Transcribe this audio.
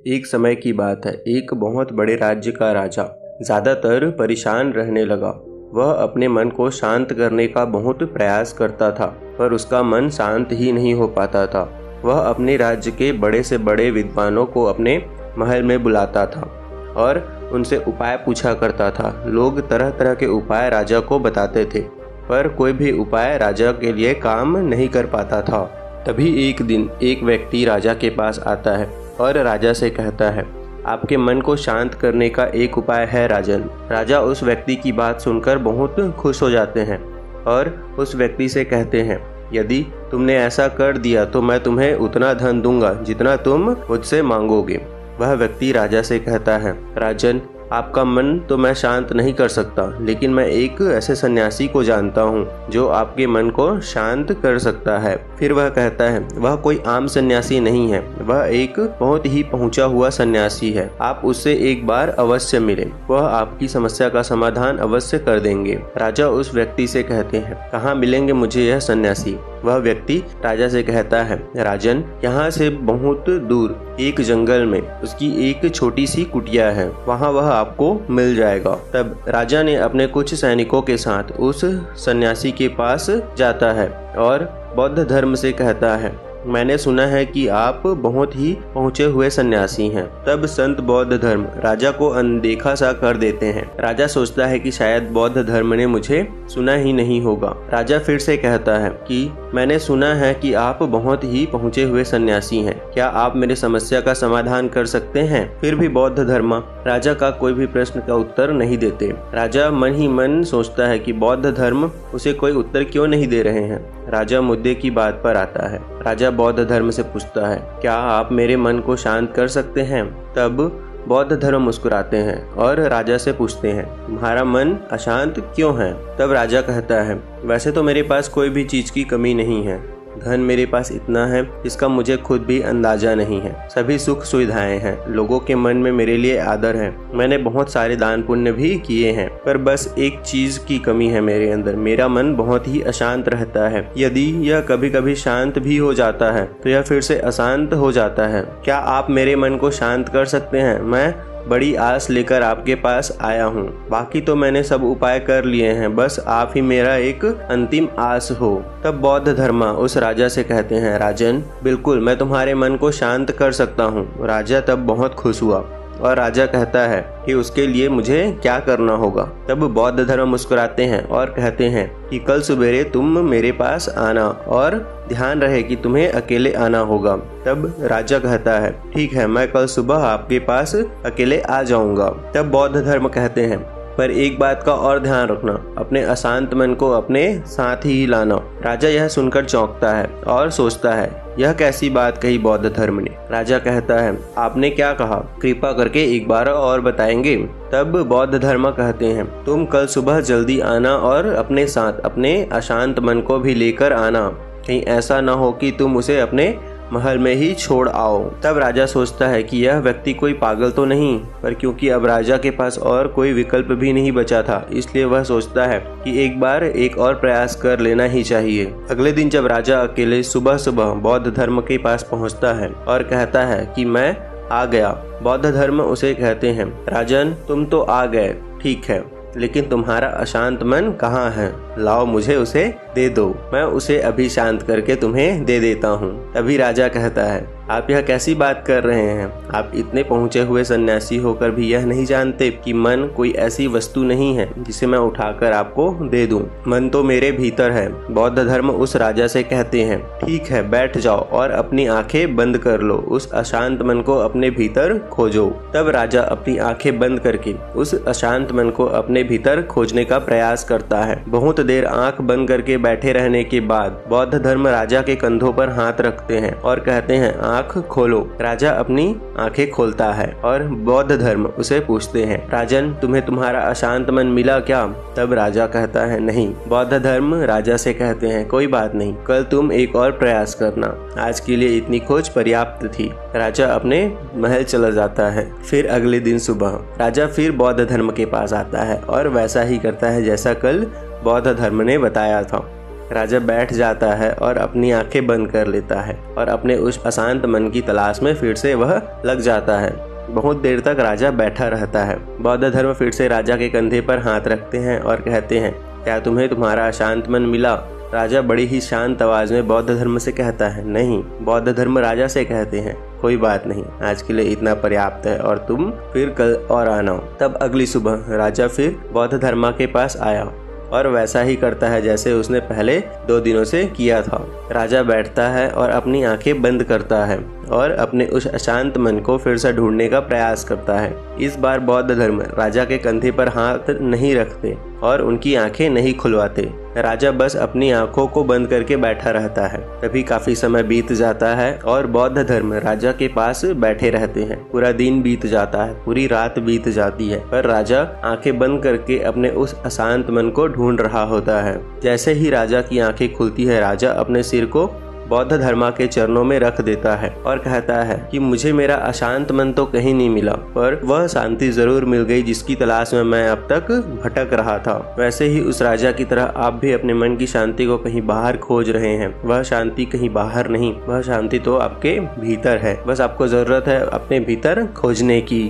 एक समय की बात है, एक बहुत बड़े राज्य का राजा ज़्यादातर परेशान रहने लगा। वह अपने मन को शांत करने का बहुत प्रयास करता था, पर उसका मन शांत ही नहीं हो पाता था। वह अपने राज्य के बड़े से बड़े विद्वानों को अपने महल में बुलाता था और उनसे उपाय पूछा करता था। लोग तरह तरह के उपाय राजा को बताते थे, पर कोई भी उपाय राजा के लिए काम नहीं कर पाता था। तभी एक दिन एक व्यक्ति राजा के पास आता है और राजा से कहता है, आपके मन को शांत करने का एक उपाय है राजन। राजा उस व्यक्ति की बात सुनकर बहुत खुश हो जाते हैं और उस व्यक्ति से कहते हैं, यदि तुमने ऐसा कर दिया तो मैं तुम्हें उतना धन दूंगा जितना तुम मुझसे मांगोगे। वह व्यक्ति राजा से कहता है, राजन, आपका मन तो मैं शांत नहीं कर सकता, लेकिन मैं एक ऐसे सन्यासी को जानता हूँ जो आपके मन को शांत कर सकता है। फिर वह कहता है, वह कोई आम सन्यासी नहीं है, वह एक बहुत ही पहुंचा हुआ सन्यासी है। आप उससे एक बार अवश्य मिलें, वह आपकी समस्या का समाधान अवश्य कर देंगे। राजा उस व्यक्ति से कहते हैं, कहाँ मिलेंगे मुझे यह सन्यासी? वह व्यक्ति राजा से कहता है, राजन, यहाँ से बहुत दूर एक जंगल में उसकी एक छोटी सी कुटिया है, वहाँ वह आपको मिल जाएगा। तब राजा ने अपने कुछ सैनिकों के साथ उस सन्यासी के पास जाता है और बौद्ध धर्म से कहता है, मैंने सुना है कि आप बहुत ही पहुंचे हुए सन्यासी हैं। तब संत बौद्ध धर्म राजा को अनदेखा सा कर देते हैं। राजा सोचता है कि शायद बौद्ध धर्म ने मुझे सुना ही नहीं होगा। राजा फिर से कहता है कि मैंने सुना है कि आप बहुत ही पहुंचे हुए सन्यासी हैं, क्या आप मेरे समस्या का समाधान कर सकते हैं? फिर भी बौद्ध धर्म राजा का कोई भी प्रश्न का उत्तर नहीं देते। राजा मन ही मन सोचता है कि बौद्ध धर्म उसे कोई उत्तर क्यों नहीं दे रहे हैं। राजा मुद्दे की बात पर आता है। राजा बौद्ध धर्म से पूछता है, क्या आप मेरे मन को शांत कर सकते हैं? तब बौद्ध धर्म मुस्कुराते हैं और राजा से पूछते हैं, तुम्हारा मन अशांत क्यों है? तब राजा कहता है, वैसे तो मेरे पास कोई भी चीज की कमी नहीं है, धन मेरे पास इतना है जिसका मुझे खुद भी अंदाजा नहीं है, सभी सुख सुविधाएं हैं, लोगों के मन में मेरे लिए आदर है, मैंने बहुत सारे दान पुण्य भी किए हैं, पर बस एक चीज की कमी है मेरे अंदर, मेरा मन बहुत ही अशांत रहता है। यदि यह कभी कभी शांत भी हो जाता है तो यह फिर से अशांत हो जाता है। क्या आप मेरे मन को शांत कर सकते हैं? मैं बड़ी आस लेकर आपके पास आया हूँ, बाकी तो मैंने सब उपाय कर लिए हैं, बस आप ही मेरा एक अंतिम आस हो। तब बौद्ध धर्म उस राजा से कहते हैं, राजन, बिल्कुल मैं तुम्हारे मन को शांत कर सकता हूँ। राजा तब बहुत खुश हुआ और राजा कहता है कि उसके लिए मुझे क्या करना होगा। तब बौद्ध धर्म मुस्कुराते हैं और कहते हैं कि कल सवेरे तुम मेरे पास आना और ध्यान रहे कि तुम्हें अकेले आना होगा। तब राजा कहता है, ठीक है, मैं कल सुबह आपके पास अकेले आ जाऊंगा। तब बौद्ध धर्म कहते हैं, पर एक बात का और ध्यान रखना, अपने अशांत मन को अपने साथ ही लाना। राजा यह सुनकर चौंकता है और सोचता है, यह कैसी बात कही बौद्ध धर्म ने? राजा कहता है, आपने क्या कहा? कृपा करके एक बार और बताएंगे? तब बौद्ध धर्म कहते हैं, तुम कल सुबह जल्दी आना और अपने साथ अपने अशांत मन को भी लेकर आना, कहीं ऐसा ना हो कि तुम उसे अपने महल में ही छोड़ आओ। तब राजा सोचता है कि यह व्यक्ति कोई पागल तो नहीं, पर क्योंकि अब राजा के पास और कोई विकल्प भी नहीं बचा था, इसलिए वह सोचता है कि एक बार एक और प्रयास कर लेना ही चाहिए। अगले दिन जब राजा अकेले सुबह सुबह बौद्ध धर्म के पास पहुंचता है और कहता है कि मैं आ गया, बौद्ध धर्म उसे कहते हैं, राजन, तुम तो आ गए, ठीक है, लेकिन तुम्हारा अशांत मन कहाँ है? लाओ मुझे उसे दे दो, मैं उसे अभी शांत करके तुम्हें दे देता हूँ। तभी राजा कहता है, आप यह कैसी बात कर रहे हैं? आप इतने पहुंचे हुए सन्यासी होकर भी यह नहीं जानते कि मन कोई ऐसी वस्तु नहीं है जिसे मैं उठाकर आपको दे दूं। मन तो मेरे भीतर है। बौद्ध धर्म उस राजा से कहते हैं, ठीक है, बैठ जाओ और अपनी आंखें बंद कर लो, उस अशांत मन को अपने भीतर खोजो। तब राजा अपनी आंखें बंद करके उस अशांत मन को अपने भीतर खोजने का प्रयास करता है। बहुत देर आंख बंद करके बैठे रहने के बाद बौद्ध धर्म राजा के कंधों पर हाथ रखते हैं और कहते हैं, आंख खोलो। राजा अपनी आंखें खोलता है और बौद्ध धर्म उसे पूछते हैं, राजन, तुम्हें तुम्हारा अशांत मन मिला क्या? तब राजा कहता है, नहीं। बौद्ध धर्म राजा से कहते हैं, कोई बात नहीं, कल तुम एक और प्रयास करना, आज के लिए इतनी खोज पर्याप्त थी। राजा अपने महल चला जाता है। फिर अगले दिन सुबह राजा फिर बौद्ध धर्म के पास आता है और वैसा ही करता है जैसा कल बौद्ध धर्म ने बताया था। राजा बैठ जाता है और अपनी आंखें बंद कर लेता है। और अपने उस अशांत मन की तलाश में फिर से वह लग जाता है। बहुत देर तक राजा बैठा रहता है। बौद्ध धर्म फिर से राजा के कंधे पर हाथ रखते हैं और कहते हैं, क्या तुम्हें तुम्हारा अशांत मन मिला? राजा बड़ी ही शांत आवाज में बौद्ध धर्म से कहता है, नहीं। बौद्ध धर्म राजा से कहते हैं, कोई बात नहीं, आज के लिए इतना पर्याप्त है और तुम फिर कल और आना। तब अगली सुबह राजा फिर बौद्ध धर्म के पास आया और वैसा ही करता है जैसे उसने पहले 2 दिनों से किया था। राजा बैठता है और अपनी आंखें बंद करता है और अपने उस अशांत मन को फिर से ढूंढने का प्रयास करता है। इस बार बौद्ध धर्म राजा के कंधे पर हाथ नहीं रखते और उनकी आंखें नहीं खुलवाते। राजा बस अपनी आंखों को बंद करके बैठा रहता है। तभी काफी समय बीत जाता है और बौद्ध धर्म राजा के पास बैठे रहते हैं। पूरा दिन बीत जाता है, पूरी रात बीत जाती है, पर राजा आंखें बंद करके अपने उस अशांत मन को ढूंढ रहा होता है। जैसे ही राजा की आंखें खुलती है, राजा अपने सिर को बौद्ध धर्म के चरणों में रख देता है और कहता है कि मुझे मेरा अशांत मन तो कहीं नहीं मिला, पर वह शांति जरूर मिल गई जिसकी तलाश में मैं अब तक भटक रहा था। वैसे ही उस राजा की तरह आप भी अपने मन की शांति को कहीं बाहर खोज रहे हैं। वह शांति कहीं बाहर नहीं, वह शांति तो आपके भीतर है। बस आपको जरूरत है अपने भीतर खोजने की।